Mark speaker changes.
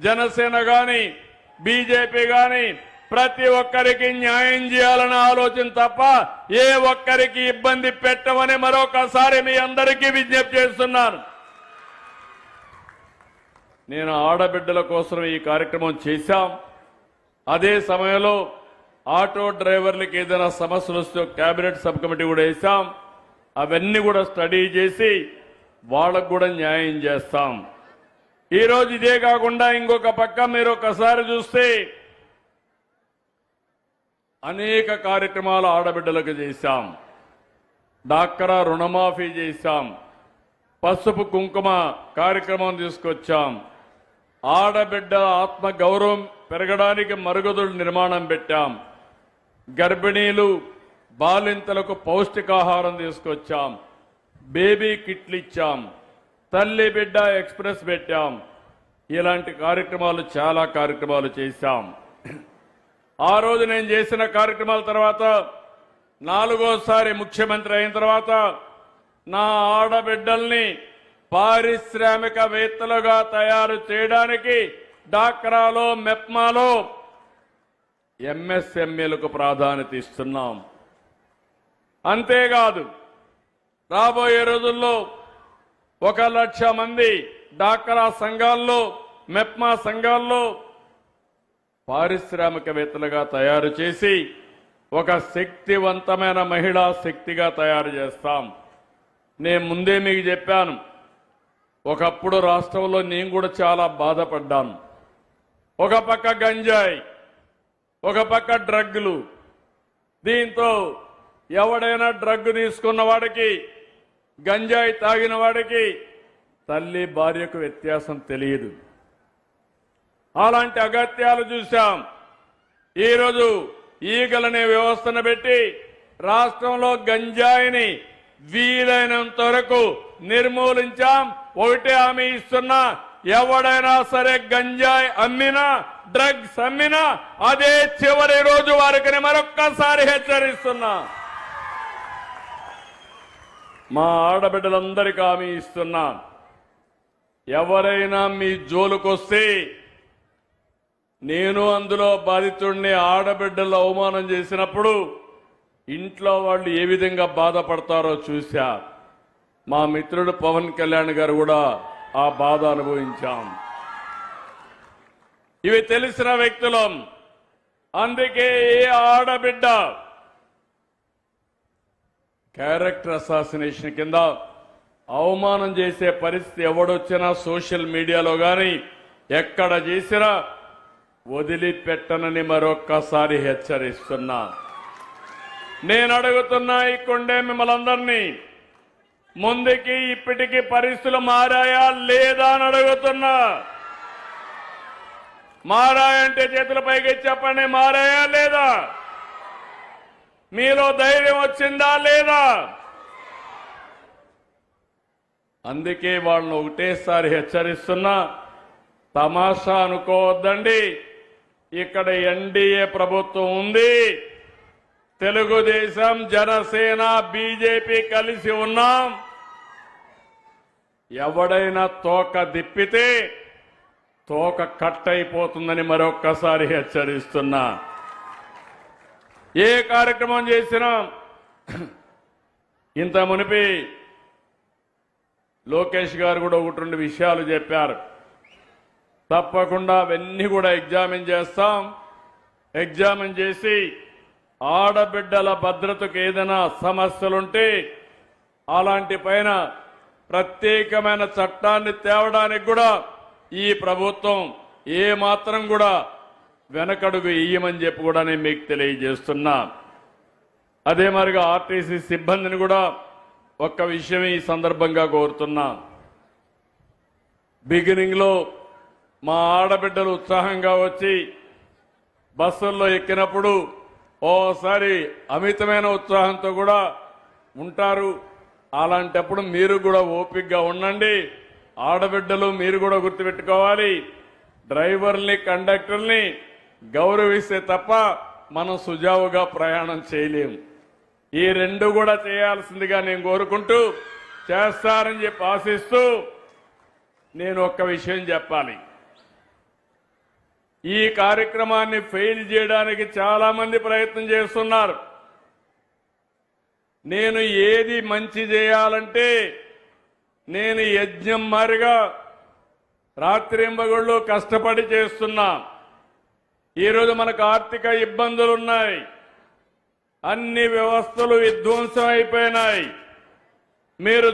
Speaker 1: జనసేన గాని బీజేపీ గాని ప్రతి ఒక్కరికి న్యాయం చేయాలన్న ఆలోచన తప్ప ఏ ఒక్కరికి ఇబ్బంది పెట్టమని మరొకసారి మీ అందరికీ విజ్ఞప్తి చేస్తున్నాను. నేను ఆడబిడ్డల కోసం ఈ కార్యక్రమం చేశాం. అదే సమయంలో ఆటో డ్రైవర్లకు ఏదైనా సమస్యలు వస్తే కేబినెట్ సబ్ కమిటీ కూడా వేశాం. అవన్నీ కూడా స్టడీ చేసి వాళ్ళకు కూడా న్యాయం చేస్తాం. ఈరోజు ఇదే కాకుండా ఇంకొక పక్క మీరు ఒకసారి చూస్తే అనేక కార్యక్రమాలు ఆడబిడ్డలకు చేశాం. డాక్రా రుణమాఫీ చేశాం. పసుపు కుంకుమ కార్యక్రమం తీసుకొచ్చాం. ఆడబిడ్డల ఆత్మ గౌరవం పెరగడానికి మరుగుదొడ్ల నిర్మాణం పెట్టాం. గర్భిణీలు బాలింతలకు పౌష్టికాహారం తీసుకొచ్చాం. బేబీ కిట్లు ఇచ్చాం. తల్లి బిడ్డ ఎక్స్ప్రెస్ పెట్టాం. ఇలాంటి కార్యక్రమాలు చాలా కార్యక్రమాలు చేశాం. ఆ రోజు నేను చేసిన కార్యక్రమాల తర్వాత 4వసారి ముఖ్యమంత్రి అయిన తర్వాత నా ఆడబిడ్డల్ని పారిశ్రామికవేత్తలుగా తయారు చేయడానికి డాక్రాలో మెప్మాలో ఎంఎస్ఎంఈలకు ప్రాధాన్యత ఇస్తున్నాం. అంతేకాదు రాబోయే రోజుల్లో 1,00,000 మంది డాక్రా సంఘాల్లో మెప్మా సంఘాల్లో పారిశ్రామికవేత్తలుగా తయారు చేసి ఒక శక్తివంతమైన మహిళా శక్తిగా తయారు చేస్తాం. నేను ముందే మీకు చెప్పాను, ఒకప్పుడు రాష్ట్రంలో నేను కూడా చాలా బాధపడ్డాను. ఒక పక్క గంజాయి, ఒక పక్క డ్రగ్లు. దీంతో ఎవడైనా డ్రగ్ తీసుకున్న వాడికి, గంజాయి తాగిన వాడికి తల్లి భార్యకు వ్యత్యాసం తెలియదు. అలాంటి అగత్యాలు చూశాం. ఈరోజు ఈగలనే వ్యవస్థను పెట్టి రాష్ట్రంలో గంజాయిని వీలైనంత వరకు నిర్మూలించాం. ఒకటే హామీ ఇస్తున్నా, ఎవడైనా సరే గంజాయి అమ్మినా డ్రగ్స్ అమ్మినా అదే చివరి రోజు వారికి మరొక్కసారి హెచ్చరిస్తున్నా. మా ఆడబిడ్డలందరికీ హామీ ఇస్తున్నా, ఎవరైనా మీ జోలుకొస్తే నేను అందులో బాధితుడిని. ఆడబిడ్డలు అవమానం చేసినప్పుడు ఇంట్లో వాళ్ళు ఏ విధంగా బాధపడతారో చూశా. మా మిత్రుడు పవన్ కళ్యాణ్ గారు కూడా ఆ బాధ అనుభవించాం. ఇవి తెలిసిన వ్యక్తులం. అందుకే ఏ ఆడబిడ్డ క్యారెక్టర్ అసాసినేషన్ కింద అవమానం చేసే పరిస్థితి ఎవడొచ్చినా సోషల్ మీడియాలో గాని ఎక్కడ చేసినా వదిలిపెట్టనని మరొక్కసారి హెచ్చరిస్తున్నా. నేను అడుగుతున్నా ఇక్కడే మిమ్మల్ని అందరినీ, ముందుకి ఇప్పటికీ పరిస్థితులు మారాయా లేదా అని అడుగుతున్నా. మారాయంటే చేతుల పైకి చెప్పండి, మారాయా లేదా? మీలో ధైర్యం వచ్చిందా లేదా? అందుకే వాళ్ళని ఒకటేసారి హెచ్చరిస్తున్నా, తమాషా అనుకోవద్దండి. ఇక్కడ ఎన్డీఏ ప్రభుత్వం ఉంది. తెలుగుదేశం, జనసేన, బీజేపీ కలిసి ఉన్నాం. ఎవడైనా తోక దిప్పితే తోక కట్ అయిపోతుందని మరొక్కసారి హెచ్చరిస్తున్నా. ఏ కార్యక్రమం చేసినా ఇంత మునిపి లోకేష్ గారు కూడా 1-2 విషయాలు చెప్పారు. తప్పకుండా అవన్నీ కూడా ఎగ్జామిన్ చేస్తాం. ఎగ్జామిన్ చేసి ఆడబిడ్డల భద్రతకు ఏదైనా సమస్యలుంటే అలాంటి పైన ప్రత్యేకమైన చట్టాన్ని తేవడానికి కూడా ఈ ప్రభుత్వం ఏ మాత్రం కూడా వెనకడుగు ఇయ్యమని చెప్పి కూడా నేను మీకు తెలియజేస్తున్నా. అదే మరిగా ఆర్టీసీ సిబ్బందిని కూడా ఒక్క విషయం ఈ సందర్భంగా కోరుతున్నా. బిగినింగ్ లో మా ఆడబిడ్డలు ఉత్సాహంగా వచ్చి బస్సుల్లో ఎక్కినప్పుడు ఓసారి అమితమైన ఉత్సాహంతో కూడా ఉంటారు. అలాంటప్పుడు మీరు కూడా ఓపికగా ఉండండి. ఆడబిడ్డలు మీరు కూడా గుర్తుపెట్టుకోవాలి, డ్రైవర్ని కండక్టర్ని గౌరవిస్తే తప్ప మనం సుజావుగా ప్రయాణం చేయలేము. ఈ 2 కూడా చేయాల్సిందిగా నేను కోరుకుంటూ, చేస్తారని చెప్పి ఆశిస్తూ నేను ఒక్క విషయం చెప్పాలి. ఈ కార్యక్రమాన్ని ఫెయిల్ చేయడానికి చాలా మంది ప్రయత్నం చేస్తున్నారు. నేను ఏది మంచి చేయాలంటే నేను యజ్ఞం మారిగా రాత్రింబగళ్ళు కష్టపడి చేస్తున్నా. ఈరోజు మనకు ఆర్థిక ఇబ్బందులు ఉన్నాయి. అన్ని వ్యవస్థలు విధ్వంసం అయిపోయినాయి. మీరు